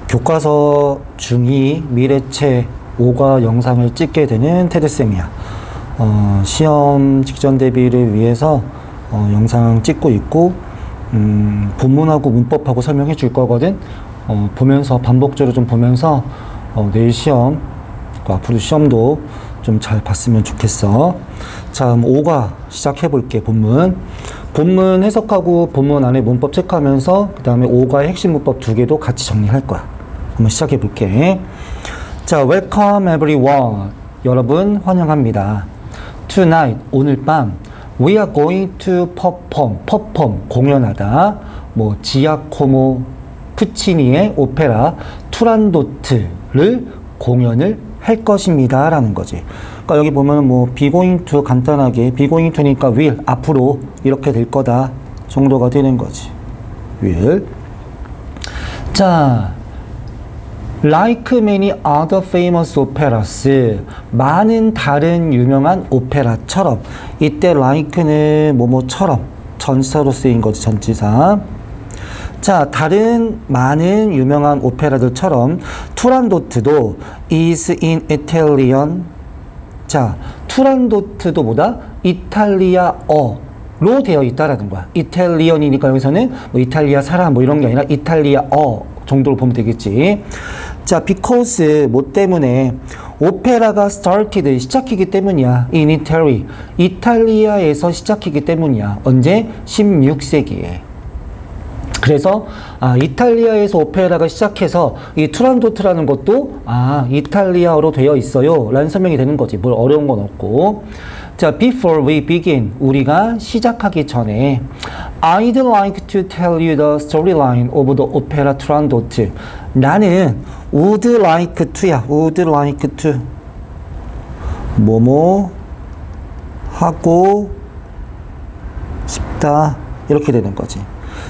교과서 중2 미래체 5과 영상을 찍게 되는 테드쌤이야. 시험 직전 대비를 위해서 영상 찍고 있고, 본문하고 문법하고 설명해 줄 거거든. 보면서 반복적으로 좀 보면서 내일 시험, 앞으로 시험도 좀 잘 봤으면 좋겠어. 자, 그럼 5과 시작해 볼게. 본문 해석하고 본문 안에 문법 체크하면서 그 다음에 5과의 핵심 문법 2개도 같이 정리할 거야. 한번 시작해 볼게. 자, welcome everyone. 여러분 환영합니다. Tonight, 오늘 밤 we are going to perform, 공연하다. 뭐 지아코모 푸치니의 오페라 투란도트를 공연을 할 것입니다 라는 거지. 그러니까 여기 보면 뭐 be going to 간단하게 be going to니까 will, 앞으로 이렇게 될 거다 정도가 되는 거지. will. 자, like many other famous operas, 많은 다른 유명한 오페라처럼. 이때 like는 뭐뭐처럼 전치사로 쓰인 거지. 전치사. 자, 다른 많은 유명한 오페라들처럼 투란도트도 is in Italian. 자, 투란도트도 뭐다? 이탈리아어로 되어 있다라는 거야. 이탈리언이니까 여기서는 뭐 이탈리아 사람 뭐 이런 게 아니라 이탈리아어 정도로 보면 되겠지. 자, because 뭐 때문에 오페라가 started 시작이기 때문이야. in Italy, 이탈리아에서 시작이기 때문이야. 언제? 16세기에. 그래서 이탈리아에서 오페라가 시작해서 이 투란도트라는 것도 이탈리아어로 되어 있어요 라는 설명이 되는 거지. 뭘 어려운 건 없고. 자, before we begin, 우리가 시작하기 전에 I'd like to tell you the storyline of the opera Turandot. 나는 would like to야. would like to 뭐뭐 하고 싶다 이렇게 되는 거지.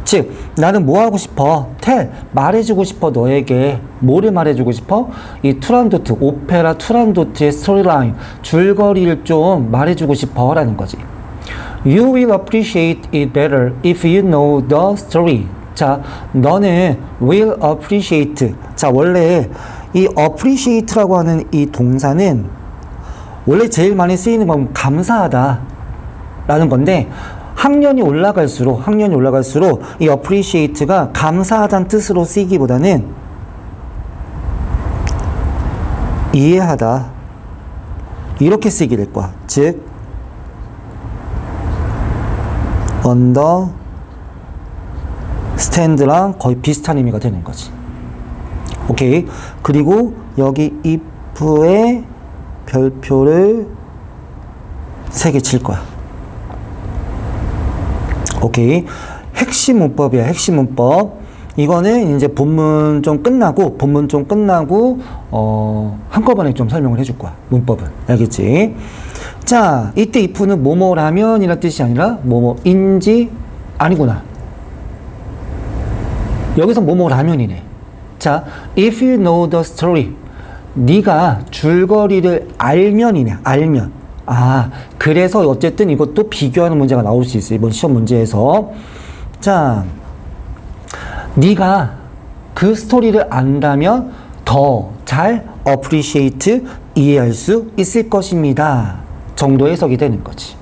즉, 나는 뭐 하고 싶어? tell, 말해주고 싶어. 너에게 뭐를 말해주고 싶어? 이 투란도트, 오페라 투란도트의 스토리라인, 줄거리를 좀 말해주고 싶어 라는 거지. You will appreciate it better if you know the story. 자, 너는 will appreciate. 자, 원래 이 appreciate라고 하는 이 동사는 원래 제일 많이 쓰이는 건 감사하다 라는 건데, 학년이 올라갈수록 이 appreciate가 감사하다는 뜻으로 쓰이기보다는 이해하다 이렇게 쓰이게 될 거야. 즉 understand랑 거의 비슷한 의미가 되는 거지. 오케이. 그리고 여기 if에 별표를 3개 칠 거야. 오케이. 핵심 문법이야. 핵심 문법. 이거는 이제 본문 좀 끝나고 한꺼번에 좀 설명을 해줄 거야. 문법은. 알겠지? 자, 이때 if는 뭐뭐라면 이란 뜻이 아니라 뭐뭐인지 아니구나. 여기서 뭐뭐라면이네. 자, if you know the story. 네가 줄거리를 알면이네. 알면. 그래서 어쨌든 이것도 비교하는 문제가 나올 수 있어요. 이번 시험 문제에서. 자, 네가 그 스토리를 안다면 더 잘 appreciate, 이해할 수 있을 것입니다. 정도 해석이 되는 거지.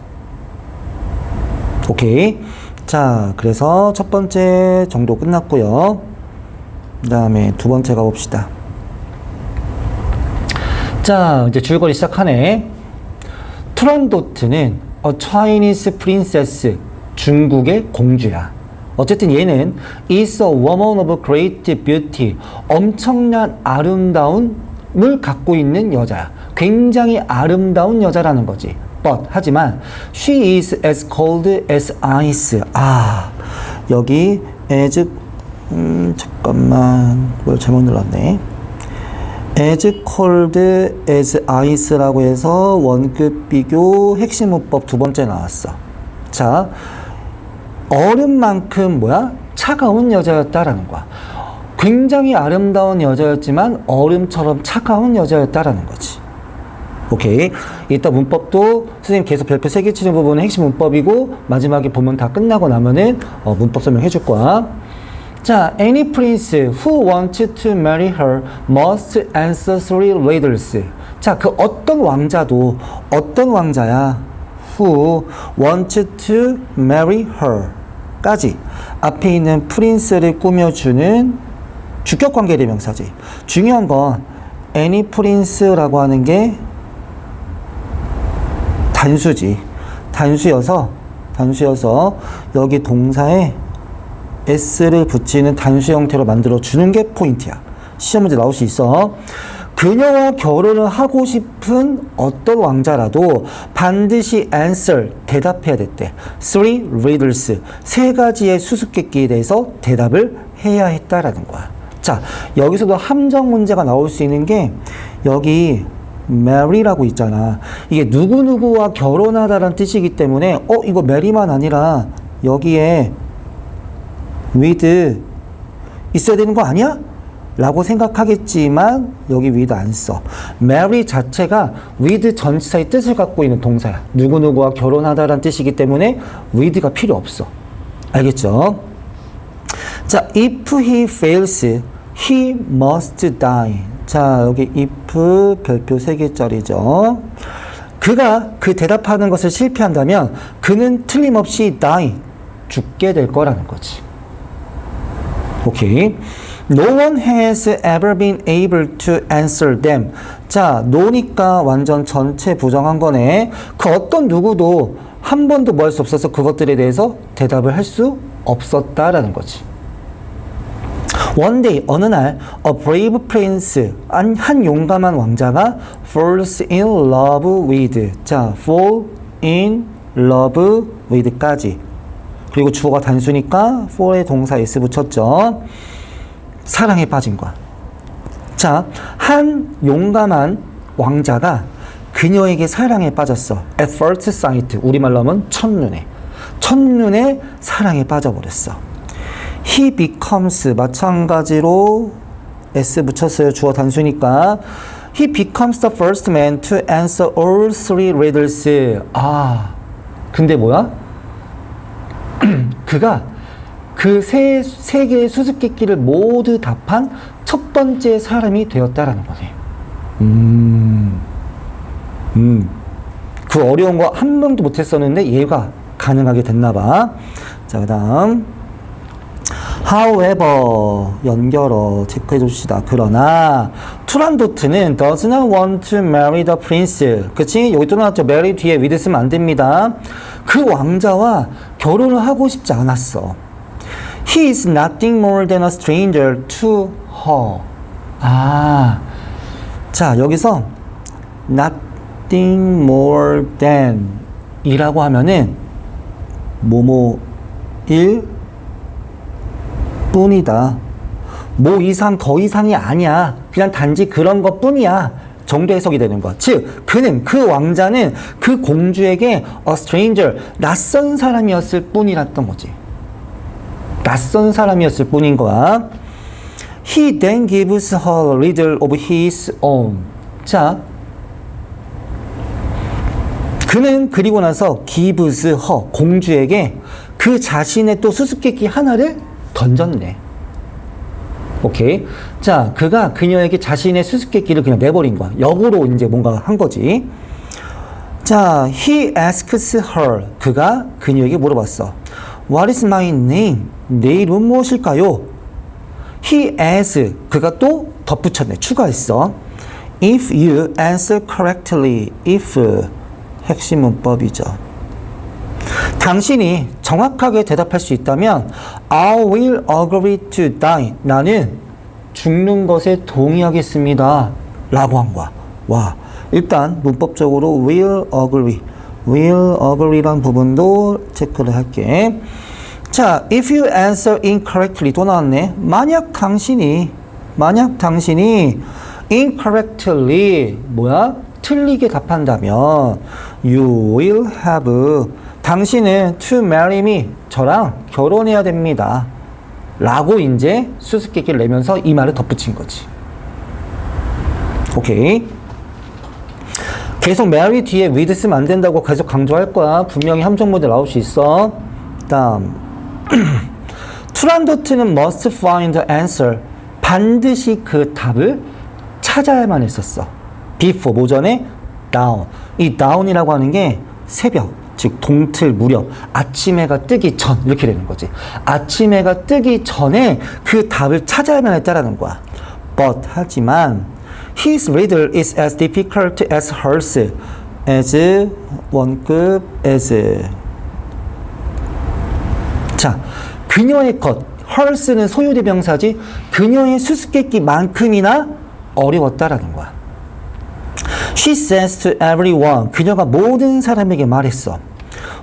오케이. 자, 그래서 첫 번째 정도 끝났고요. 그 다음에 두 번째 가봅시다. 자, 이제 줄거리 시작하네. 투란도트는 a Chinese princess, 중국의 공주야. 어쨌든 얘는 is a woman of great beauty, 엄청난 아름다움을 갖고 있는 여자야. 굉장히 아름다운 여자라는 거지. But, 하지만 she is as cold as ice. 여기 as, 잠깐만, 뭘 잘못 눌렀네. as cold as ice라고 해서 원급 비교 핵심 문법 두 번째 나왔어. 자, 얼음만큼 차가운 여자였다라는 거야. 굉장히 아름다운 여자였지만 얼음처럼 차가운 여자였다라는 거지. 오케이. 이따 문법도 선생님 계속 별표 3개 치는 부분은 핵심 문법이고, 마지막에 보면 다 끝나고 나면은 문법 설명해 줄 거야. 자, any prince who wants to marry her must answer three riddles. 자, 그 어떤 왕자야? who wants to marry her 까지 앞에 있는 프린스를 꾸며주는 주격관계 대명사지. 중요한 건 any prince라고 하는 게 단수지. 단수여서 여기 동사에 s를 붙이는 단수 형태로 만들어 주는 게 포인트야. 시험 문제 나올 수 있어. 그녀와 결혼을 하고 싶은 어떤 왕자라도 반드시 answer, 대답해야 됐대. three riddles, 세 가지의 수수께끼에 대해서 대답을 해야 했다라는 거야. 자, 여기서도 함정 문제가 나올 수 있는 게 여기 marry라고 있잖아. 이게 누구누구와 결혼하다라는 뜻이기 때문에 이거 mary만 아니라 여기에 with 있어야 되는 거 아니야? 라고 생각하겠지만 여기 with 안 써. marry 자체가 with 전치사의 뜻을 갖고 있는 동사야. 누구누구와 결혼하다라는 뜻이기 때문에 with가 필요 없어. 알겠죠? 자, if he fails, he must die. 자, 여기 if 별표 3개짜리죠. 그가 그 대답하는 것을 실패한다면 그는 틀림없이 die, 죽게 될 거라는 거지. 오케이. No one has ever been able to answer them. 자, no니까 완전 전체 부정한 거네. 그 어떤 누구도 한 번도 뭐 할 수 없어서 그것들에 대해서 대답을 할 수 없었다라는 거지. One day, 어느 날, a brave prince, 한 용감한 왕자가 falls in love with. 자, fall in love with까지. 그리고 주어가 단수니까 fall에 동사 s 붙였죠. 사랑에 빠진 거야. 자, 한 용감한 왕자가 그녀에게 사랑에 빠졌어. At first sight, 우리말로 하면 첫눈에 사랑에 빠져버렸어. He becomes, 마찬가지로 s 붙였어요. 주어 단수니까. He becomes the first man to answer all three riddles. 아, 근데 뭐야? 그가 그 세 개의 수수께끼를 모두 답한 첫 번째 사람이 되었다라는 거네. 그 어려운 거 한 명도 못했었는데 얘가 가능하게 됐나 봐. 자, 그 다음 however 연결어 체크해 줍시다. 그러나 투란도트는 does not want to marry the prince. 그치? 여기 또 나왔죠. marry 뒤에 with 쓰면 안 됩니다. 그 왕자와 결혼을 하고 싶지 않았어. He is nothing more than a stranger to her. 아, 자, 여기서 nothing more than 이라고 하면은 뭐뭐일 뿐이다. 뭐 이상 더 이상이 아니야. 그냥 단지 그런 것 뿐이야. 정도 해석이 되는 것. 즉, 그 왕자는 그 공주에게 a stranger, 낯선 사람이었을 뿐이랐던 거지. 낯선 사람이었을 뿐인 거야. He then gives her a riddle of his own. 자, 그는 그리고 나서 gives her, 공주에게 그 자신의 또 수수께끼 하나를 던졌네. 오케이. 자, 그가 그녀에게 자신의 수수께끼를 그냥 내버린 거야. 역으로 이제 뭔가 한 거지. 자, he asks her. 그가 그녀에게 물어봤어. What is my name? 내 이름은 무엇일까요? He asks. 그가 또 덧붙였네. 추가했어. If you answer correctly. if. 핵심 문법이죠. 당신이 정확하게 대답할 수 있다면 I will agree to die. 나는 죽는 것에 동의하겠습니다. 라고 한 거야. 와, 일단 문법적으로 will agree란 부분도 체크를 할게. 자, if you answer incorrectly 또 나왔네. 만약 당신이 incorrectly 뭐야? 틀리게 답한다면 you will have 당신은 to marry me 저랑 결혼해야 됩니다. 라고 이제 수수께끼를 내면서 이 말을 덧붙인 거지. 오케이. 계속 marry 뒤에 with 쓰면 안 된다고 계속 강조할 거야. 분명히 함정 모델 나올 수 있어. 다음 투란도트는 must find the answer. 반드시 그 답을 찾아야만 했었어. before, 오전에 dawn. 이 dawn이라고 하는 게 새벽, 즉 동틀 무렵, 아침 해가 뜨기 전, 이렇게 되는 거지. 아침 해가 뜨기 전에 그 답을 찾아야만 했다라는 거야. But, 하지만 his riddle is as difficult as hers. as 원급 as. 자, 그녀의 것, hers는 소유대명사지. 그녀의 수수께끼만큼이나 어려웠다라는 거야. She says to everyone. 그녀가 모든 사람에게 말했어.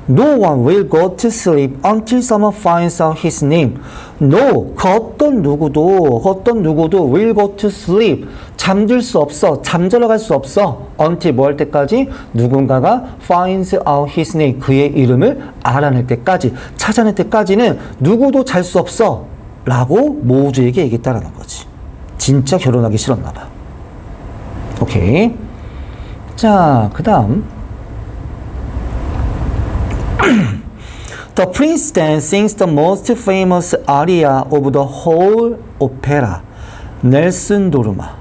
No one will go to sleep until someone finds out his name. No, 그 어떤 누구도 will go to sleep. 잠들 수 없어. 잠자러 갈 수 없어. until 뭐 할 때까지? 누군가가 finds out his name. 그의 이름을 알아낼 때까지, 찾아낼 때까지는 누구도 잘 수 없어. 라고 모두에게 얘기했다라는 거지. 진짜 결혼하기 싫었나 봐. 오케이. 자, 그 다음. The prince then sings the most famous aria of the whole opera. 넬슨 도르마.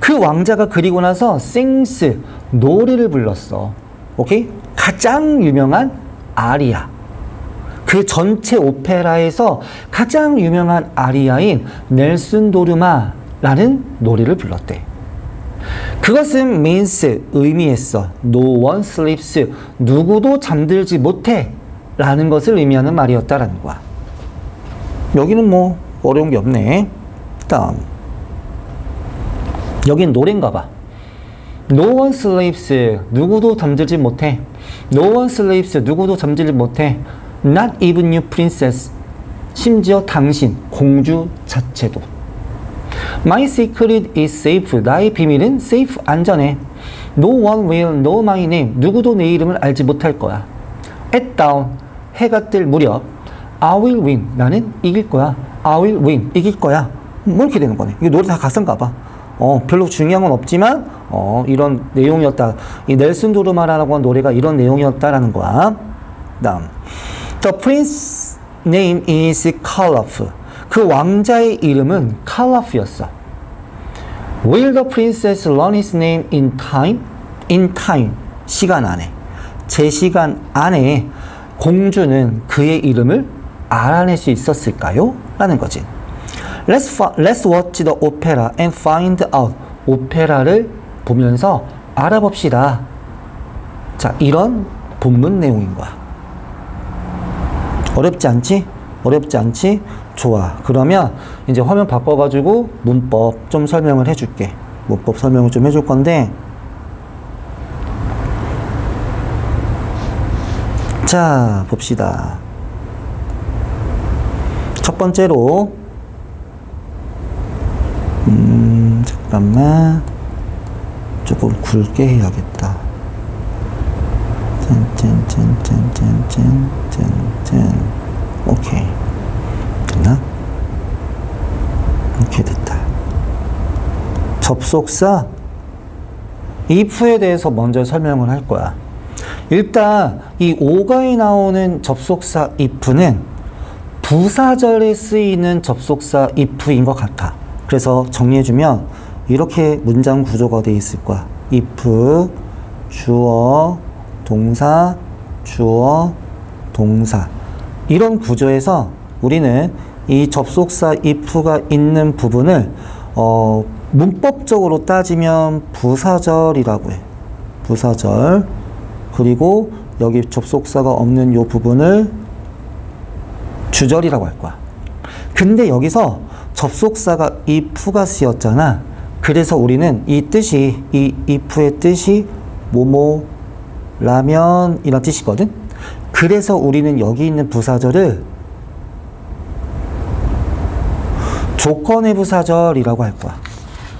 그 왕자가 그리고 나서 sings, 노래를 불렀어. 오케이? 가장 유명한 아리아. 그 전체 오페라에서 가장 유명한 아리아인 넬슨 도르마라는 노래를 불렀대. 그것은 means, 의미했어. No one sleeps, 누구도 잠들지 못해 라는 것을 의미하는 말이었다라는 거야. 여기는 뭐 어려운 게 없네. 다음, 여긴 노래인가 봐. No one sleeps, 누구도 잠들지 못해. No one sleeps, 누구도 잠들지 못해. Not even you princess, 심지어 당신, 공주 자체도. My secret is safe, 나의 비밀은 safe, 안전해. No one will know my name, 누구도 내 이름을 알지 못할 거야. At dawn, 해가 뜰 무렵. I will win, 나는 이길 거야. I will win, 이길 거야. 뭐 이렇게 되는 거네. 이게 노래 다 가사인가 봐. 별로 중요한 건 없지만 이런 내용이었다. 이 넬슨 도르마라고 한 노래가 이런 내용이었다라는 거야. 다음, The prince's name is Caliph. 그 왕자의 이름은 칼라프였어. Will the princess learn his name in time? In time, 시간 안에. 제 시간 안에 공주는 그의 이름을 알아낼 수 있었을까요? 라는 거지. Let's watch the opera and find out. 오페라를 보면서 알아봅시다. 자, 이런 본문 내용인 거야. 어렵지 않지? 어렵지 않지? 좋아. 그러면 이제 화면 바꿔가지고 문법 좀 설명을 해줄게. 문법 설명을 좀 해줄 건데, 자, 봅시다. 첫 번째로, 잠깐만. 조금 굵게 해야겠다. 오케이. 됐나? 이렇게 됐다. 접속사 if에 대해서 먼저 설명을 할 거야. 일단 이 5가에 나오는 접속사 if는 부사절에 쓰이는 접속사 if인 것 같아. 그래서 정리해주면 이렇게 문장 구조가 되어 있을 거야. if, 주어, 동사, 주어, 동사. 이런 구조에서 우리는 이 접속사 if가 있는 부분을 문법적으로 따지면 부사절이라고 해. 부사절. 그리고 여기 접속사가 없는 이 부분을 주절이라고 할 거야. 근데 여기서 접속사가 if가 쓰였잖아. 그래서 우리는 이 뜻이, 이 if의 뜻이 뭐뭐 라면 이런 뜻이거든. 그래서 우리는 여기 있는 부사절을 조건의 부사절이라고 할 거야.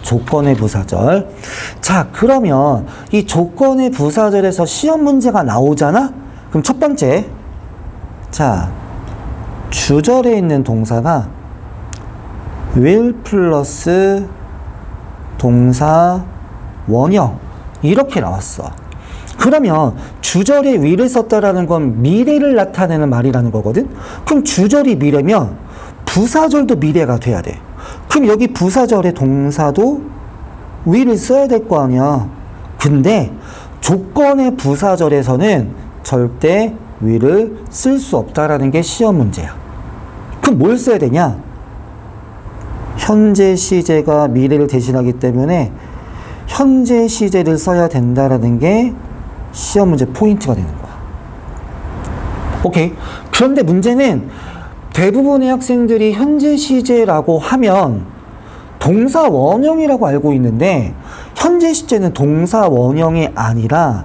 조건의 부사절. 자, 그러면 이 조건의 부사절에서 시험 문제가 나오잖아? 그럼 첫 번째, 자, 주절에 있는 동사가 will 플러스 동사 원형 이렇게 나왔어. 그러면 주절에 will을 썼다라는 건 미래를 나타내는 말이라는 거거든? 그럼 주절이 미래면 부사절도 미래가 돼야 돼. 그럼 여기 부사절의 동사도 will을 써야 될 거 아니야. 근데 조건의 부사절에서는 절대 will을 쓸 수 없다라는 게 시험 문제야. 그럼 뭘 써야 되냐? 현재 시제가 미래를 대신하기 때문에 현재 시제를 써야 된다라는 게 시험 문제 포인트가 되는 거야. 오케이. 그런데 문제는 대부분의 학생들이 현재 시제라고 하면 동사 원형이라고 알고 있는데 현재 시제는 동사 원형이 아니라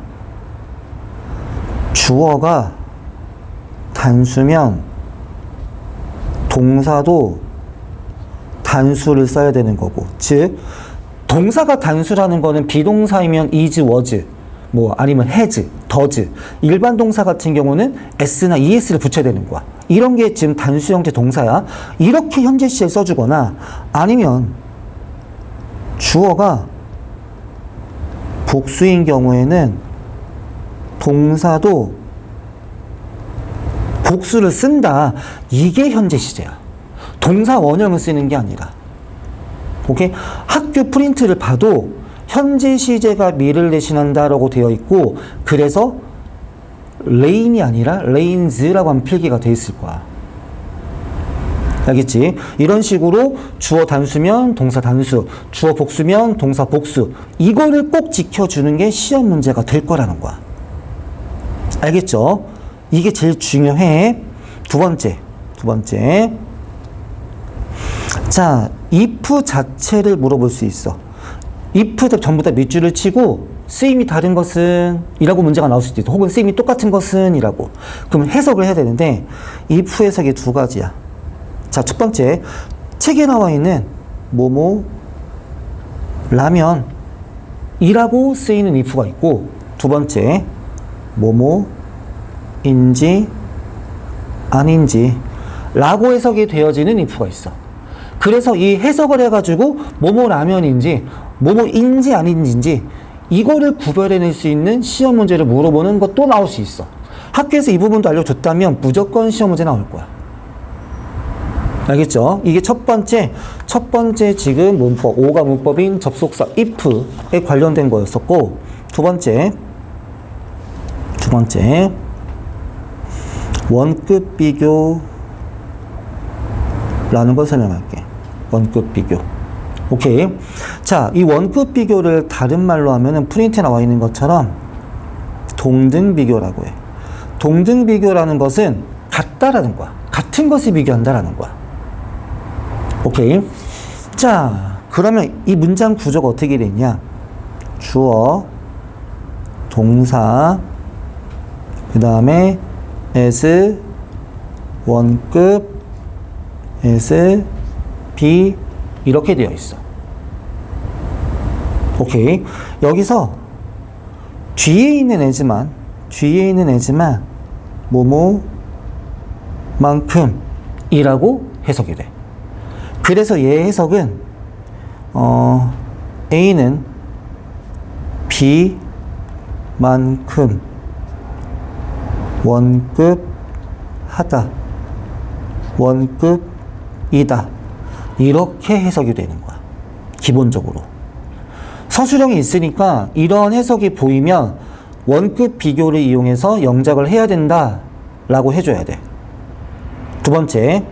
주어가 단수면 동사도 단수를 써야 되는 거고, 즉 동사가 단수라는 거는 비동사이면 is, was, 뭐 아니면 has, does, 일반 동사 같은 경우는 s나 es를 붙여야 되는 거야. 이런 게 지금 단수 형태 동사야. 이렇게 현재 시제를 써주거나 아니면 주어가 복수인 경우에는 동사도 복수를 쓴다. 이게 현재 시제야. 동사 원형을 쓰는 게 아니라. 오케이? 학교 프린트를 봐도 현재 시제가 미래를 대신한다라고 되어 있고, 그래서 레인이 아니라 레인즈라고 하면 필기가 돼 있을 거야. 알겠지? 이런 식으로 주어 단수면 동사 단수, 주어 복수면 동사 복수, 이거를 꼭 지켜주는 게 시험 문제가 될 거라는 거야. 알겠죠? 이게 제일 중요해. 두 번째. 자, if 자체를 물어볼 수 있어. if 전부 다 밑줄을 치고 쓰임이 다른 것은 이라고 문제가 나올 수도 있어. 혹은 쓰임이 똑같은 것은 이라고. 그럼 해석을 해야 되는데 if 해석이 두 가지야. 자, 첫 번째, 책에 나와 있는 뭐뭐 라면 이라고 쓰이는 if가 있고, 두 번째, 뭐뭐인지 아닌지 라고 해석이 되어지는 if가 있어. 그래서 이 해석을 해가지고 뭐뭐 라면인지 뭐뭐인지 아닌지 이거를 구별해낼 수 있는 시험 문제를 물어보는 것도 나올 수 있어. 학교에서 이 부분도 알려줬다면 무조건 시험 문제 나올 거야. 알겠죠? 이게 첫 번째 지금 문법, 5가 문법인 접속사 if에 관련된 거였었고, 두 번째 원급 비교라는 걸 설명할게. 원급 비교. 오케이. 자, 이 원급 비교를 다른 말로 하면은 프린트에 나와 있는 것처럼 동등 비교라고 해. 동등 비교라는 것은 같다라는 거야. 같은 것을 비교한다라는 거야. 오케이. 자, 그러면 이 문장 구조가 어떻게 되냐? 주어, 동사, 그 다음에 as, 원급, as, be 이렇게 되어 있어. 오케이. 여기서 뒤에 있는 as만 뭐뭐만큼 이라고 해석이 돼. 그래서 얘 해석은 A는 B만큼 원급하다, 원급이다, 이렇게 해석이 되는 거야. 기본적으로 서술형이 있으니까 이런 해석이 보이면 원급 비교를 이용해서 영작을 해야 된다 라고 해줘야 돼. 두 번째,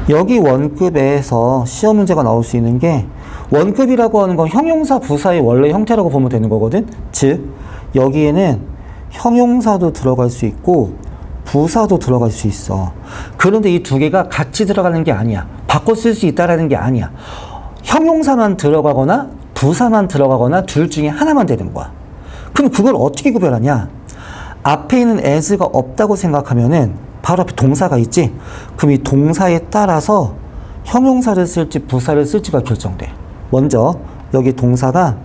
여기 원급에서 시험 문제가 나올 수 있는 게, 원급이라고 하는 건 형용사 부사의 원래 형태라고 보면 되는 거거든. 즉 여기에는 형용사도 들어갈 수 있고 부사도 들어갈 수 있어. 그런데 이 두 개가 같이 들어가는 게 아니야. 바꿔 쓸 수 있다라는 게 아니야. 형용사만 들어가거나 부사만 들어가거나 둘 중에 하나만 되는 거야. 그럼 그걸 어떻게 구별하냐? 앞에 있는 as가 없다고 생각하면은 바로 앞에 동사가 있지? 그럼 이 동사에 따라서 형용사를 쓸지 부사를 쓸지가 결정돼. 먼저 여기 동사가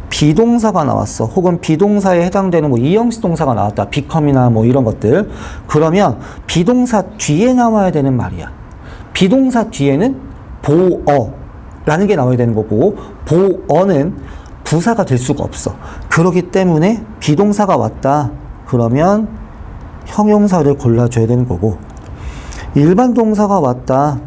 비동사가 나왔어. 혹은 비동사에 해당되는 뭐 이형식 동사가 나왔다. become이나 뭐 이런 것들. 그러면 비동사 뒤에 나와야 되는 말이야. 비동사 뒤에는 보어라는 게 나와야 되는 거고, 보어는 부사가 될 수가 없어. 그렇기 때문에 비동사가 왔다. 그러면 형용사를 골라줘야 되는 거고, 일반 동사가 왔다.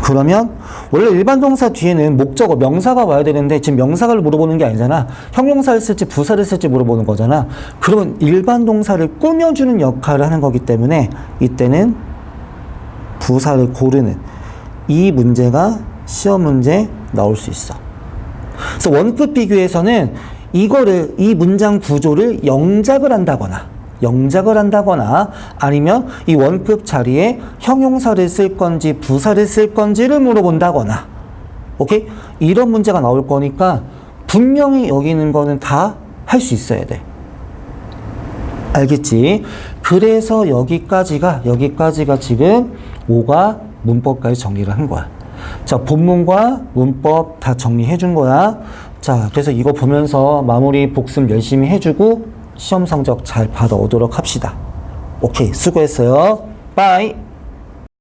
그러면 원래 일반 동사 뒤에는 목적어, 명사가 와야 되는데 지금 명사를 물어보는 게 아니잖아. 형용사를 쓸지 부사를 쓸지 물어보는 거잖아. 그러면 일반 동사를 꾸며주는 역할을 하는 거기 때문에 이때는 부사를 고르는 이 문제가 시험 문제 나올 수 있어. 그래서 원급 비교에서는 이거를, 이 문장 구조를 영작을 한다거나 아니면 이 원급 자리에 형용사를 쓸 건지 부사를 쓸 건지를 물어본다거나, 오케이? 이런 문제가 나올 거니까 분명히 여기 있는 거는 다 할 수 있어야 돼. 알겠지? 그래서 여기까지가 지금 5가 문법까지 정리를 한 거야. 자, 본문과 문법 다 정리해 준 거야. 자, 그래서 이거 보면서 마무리 복습 열심히 해주고 시험 성적 잘 받아오도록 합시다. 오케이, 수고했어요. 빠이.